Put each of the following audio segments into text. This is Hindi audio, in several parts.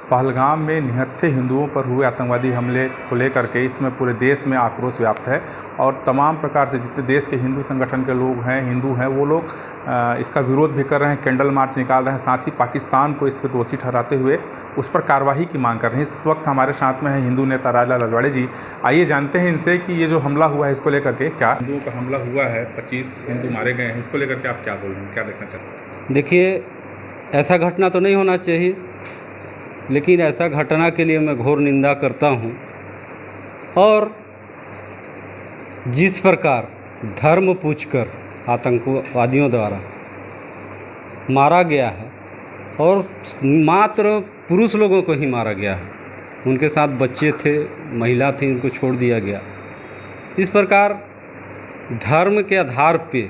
पहलगाम में निहत्थे हिंदुओं पर हुए आतंकवादी हमले को लेकर के इसमें पूरे देश में आक्रोश व्याप्त है और तमाम प्रकार से जितने देश के हिंदू संगठन के लोग हैं, हिंदू हैं, वो लोग इसका विरोध भी कर रहे हैं, कैंडल मार्च निकाल रहे हैं। साथ ही पाकिस्तान को इस पर दोषी ठहराते हुए उस पर कार्रवाई की मांग कर रहे हैं। इस वक्त हमारे साथ में है हिंदू नेता राजलाल रजवाड़े जी। आइए जानते हैं इनसे कि ये जो हमला हुआ है इसको लेकर के, क्या हिंदुओं का हमला हुआ है, 25 हिंदू मारे गए हैं, इसको लेकर के आप क्या बोल रहे हैं, क्या देखना चाहते हैं? देखिए, ऐसा घटना तो नहीं होना चाहिए, लेकिन ऐसा घटना के लिए मैं घोर निंदा करता हूँ। और जिस प्रकार धर्म पूछकर आतंकवादियों द्वारा मारा गया है और मात्र पुरुष लोगों को ही मारा गया है, उनके साथ बच्चे थे, महिला थी, उनको छोड़ दिया गया। इस प्रकार धर्म के आधार पे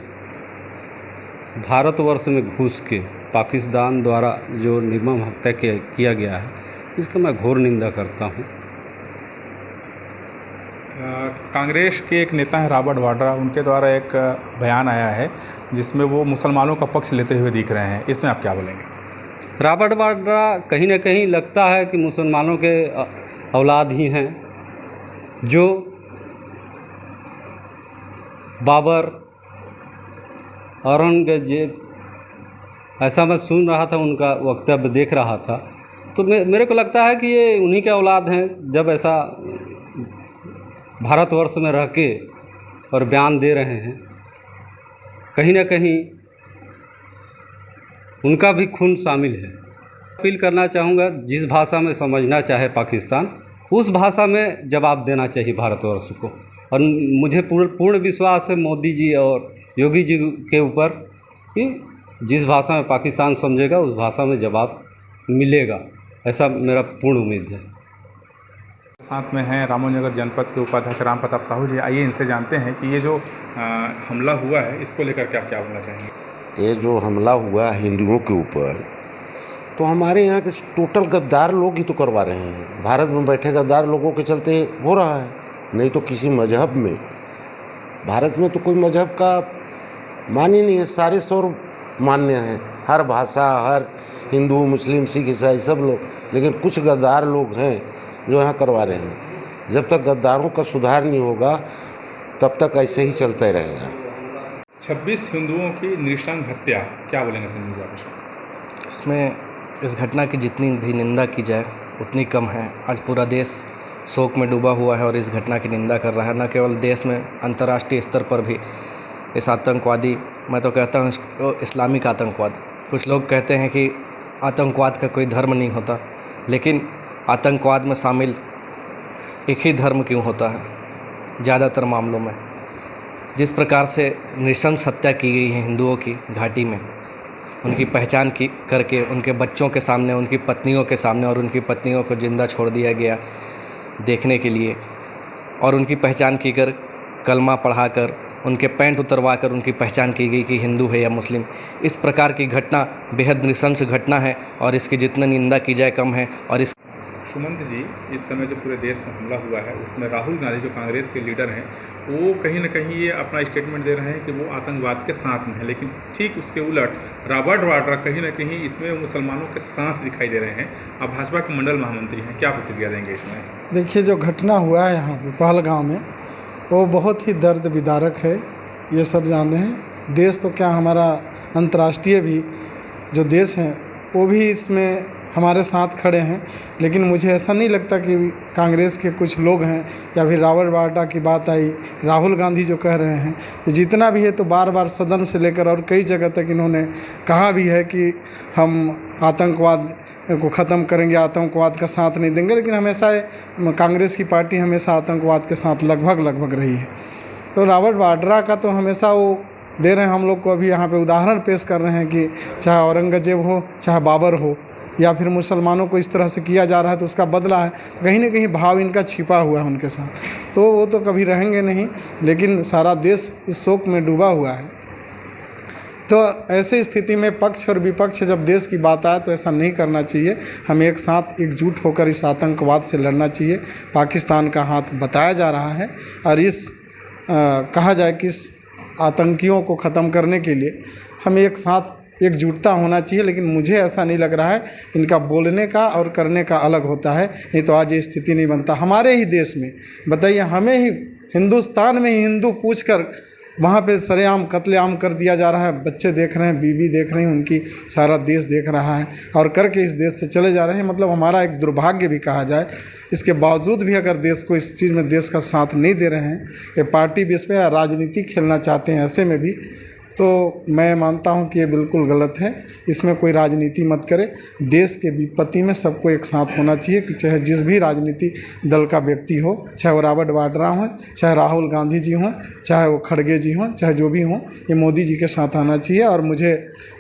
भारतवर्ष में घुस के पाकिस्तान द्वारा जो निर्मम हत्या किया गया है, इसका मैं घोर निंदा करता हूँ। कांग्रेस के एक नेता हैं रॉबर्ट वाड्रा, उनके द्वारा एक बयान आया है जिसमें वो मुसलमानों का पक्ष लेते हुए दिख रहे हैं, इसमें आप क्या बोलेंगे? रॉबर्ट वाड्रा कहीं ना कहीं लगता है कि मुसलमानों के औलाद ही हैं, जो बाबर, औरंगजेब, ऐसा मैं सुन रहा था, उनका वक्तव्य देख रहा था, तो मेरे को लगता है कि ये उन्हीं के औलाद हैं। जब ऐसा भारतवर्ष में रह के और बयान दे रहे हैं, कहीं ना कहीं उनका भी खून शामिल है। अपील करना चाहूँगा, जिस भाषा में समझना चाहे पाकिस्तान, उस भाषा में जवाब देना चाहिए भारतवर्ष को। और मुझे पूर्ण विश्वास है मोदी जी और योगी जी के ऊपर कि जिस भाषा में पाकिस्तान समझेगा उस भाषा में जवाब मिलेगा, ऐसा मेरा पूर्ण उम्मीद है। साथ में हैं रामनगर जनपद के उपाध्यक्ष राम प्रताप साहू जी। आइए इनसे जानते हैं कि ये जो हमला हुआ है इसको लेकर के आप क्या बोलना चाहेंगे? ये जो हमला हुआ हिंदुओं के ऊपर, तो हमारे यहाँ के टोटल गद्दार लोग ही तो करवा रहे हैं। भारत में बैठे गद्दार लोगों के चलते हो रहा है, नहीं तो किसी मजहब में, भारत में तो कोई मजहब का मान ही नहीं है, सारे स्वर मान्य हैं, हर भाषा, हर हिंदू, मुस्लिम, सिख, ईसाई सब लोग, लेकिन कुछ गद्दार लोग हैं जो यहाँ करवा रहे हैं। जब तक गद्दारों का सुधार नहीं होगा तब तक ऐसे ही चलता रहेगा। 26 हिंदुओं की नृशंस हत्या, क्या बोलेंगे संजीव जी? इसमें इस घटना की जितनी भी निंदा की जाए उतनी कम है। आज पूरा देश शोक में डूबा हुआ है और इस घटना की निंदा कर रहा है। न केवल देश में, अंतर्राष्ट्रीय स्तर पर भी इस आतंकवादी, मैं तो कहता हूँ इस्लामिक आतंकवाद, कुछ लोग कहते हैं कि आतंकवाद का कोई धर्म नहीं होता, लेकिन आतंकवाद में शामिल एक ही धर्म क्यों होता है? ज़्यादातर मामलों में जिस प्रकार से नृशंस हत्या की गई है हिंदुओं की घाटी में, उनकी पहचान करके उनके बच्चों के सामने, उनकी पत्नियों के सामने, और उनकी पत्नियों को जिंदा छोड़ दिया गया देखने के लिए, और उनकी पहचान की कर कलमा पढ़ाकर, उनके पैंट उतरवा कर उनकी पहचान की गई कि हिंदू है या मुस्लिम। इस प्रकार की घटना बेहद नृशंस घटना है और इसकी जितना निंदा की जाए कम है। और इस सुमंत जी, इस समय जो पूरे देश में हमला हुआ है उसमें राहुल गांधी जो कांग्रेस के लीडर हैं, वो कहीं ना कहीं ये अपना स्टेटमेंट दे रहे हैं कि वो आतंकवाद के साथ में है, लेकिन ठीक उसके उलट रॉबर्ट वाड्रा कहीं ना कहीं इसमें मुसलमानों के साथ दिखाई दे रहे हैं। अब भाजपा के मंडल महामंत्री हैं, क्या प्रतिक्रिया देंगे इसमें? देखिए, जो घटना हुआ है यहाँ पे पहलगाम में, वो बहुत ही दर्द विदारक है, ये सब जान रहे हैं। देश तो क्या, हमारा अंतर्राष्ट्रीय भी जो देश हैं वो भी इसमें हमारे साथ खड़े हैं। लेकिन मुझे ऐसा नहीं लगता कि कांग्रेस के कुछ लोग हैं या फिर रॉबर्ट वाड्रा की बात आई, राहुल गांधी जो कह रहे हैं, तो जितना भी है तो बार बार सदन से लेकर और कई जगह तक इन्होंने कहा भी है कि हम आतंकवाद को ख़त्म करेंगे, आतंकवाद का साथ नहीं देंगे। लेकिन हमेशा कांग्रेस की पार्टी हमेशा आतंकवाद के साथ लगभग रही है। तो रॉबर्ट वाड्रा का तो हमेशा वो दे रहे हैं, हम लोग को अभी यहाँ पे उदाहरण पेश कर रहे हैं कि चाहे औरंगजेब हो, चाहे बाबर हो, या फिर मुसलमानों को इस तरह से किया जा रहा है तो उसका बदला है। कहीं ना कहीं भाव इनका छिपा हुआ है उनके साथ, तो वो तो कभी रहेंगे नहीं। लेकिन सारा देश इस शोक में डूबा हुआ है। तो ऐसे स्थिति में पक्ष और विपक्ष जब देश की बात आए तो ऐसा नहीं करना चाहिए। हमें एक साथ एकजुट होकर इस आतंकवाद से लड़ना चाहिए। पाकिस्तान का हाथ बताया जा रहा है और इस कहा जाए कि इस आतंकियों को ख़त्म करने के लिए हमें एक साथ एकजुटता होना चाहिए, लेकिन मुझे ऐसा नहीं लग रहा है। इनका बोलने का और करने का अलग होता है, नहीं तो आज ये स्थिति नहीं बनता। हमारे ही देश में बताइए, हमें ही हिंदुस्तान में ही हिंदू पूछकर वहाँ पे सरेआम कत्लेआम कर दिया जा रहा है। बच्चे देख रहे हैं, बीवी देख रही हैं उनकी, सारा देश देख रहा है और करके इस देश से चले जा रहे हैं। मतलब हमारा एक दुर्भाग्य भी कहा जाए। इसके बावजूद भी अगर देश को इस चीज़ में देश का साथ नहीं दे रहे हैं, ये पार्टी बेस पे राजनीति खेलना चाहते हैं, ऐसे में भी तो मैं मानता हूं कि ये बिल्कुल गलत है। इसमें कोई राजनीति मत करे। देश के विपत्ति में सबको एक साथ होना चाहिए कि चाहे जिस भी राजनीति दल का व्यक्ति हो, चाहे वो रॉबर्ट वाड्रा हो, चाहे राहुल गांधी जी हों, चाहे वो खड़गे जी हों, चाहे जो भी हों, ये मोदी जी के साथ आना चाहिए। और मुझे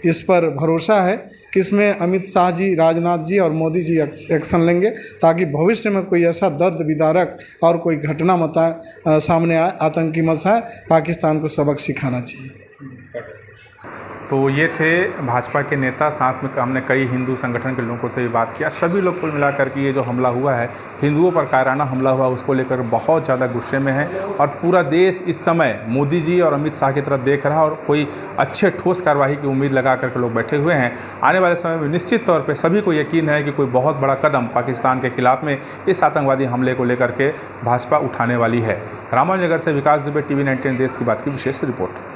इस पर भरोसा है कि इसमें अमित शाह जी, राजनाथ जी और मोदी जी एक्शन लेंगे, ताकि भविष्य में कोई ऐसा दर्द विदारक और कोई घटना सामने आए, आतंकी मत आए। पाकिस्तान को सबक सिखाना चाहिए। तो ये थे भाजपा के नेता, साथ में हमने कई हिंदू संगठन के लोगों से भी बात किया। सभी लोग कुल मिलाकर के ये जो हमला हुआ है, हिंदुओं पर कायराना हमला हुआ, उसको लेकर बहुत ज़्यादा गुस्से में है और पूरा देश इस समय मोदी जी और अमित शाह की तरफ देख रहा है और कोई अच्छे ठोस कार्रवाई की उम्मीद लगा करके लोग बैठे हुए हैं। आने वाले समय में निश्चित तौर पर सभी को यकीन है कि कोई बहुत बड़ा कदम पाकिस्तान के खिलाफ में इस आतंकवादी हमले को लेकर के भाजपा उठाने वाली है। रामानगर से विकास दुबे, TV 19 देश की बात की विशेष रिपोर्ट।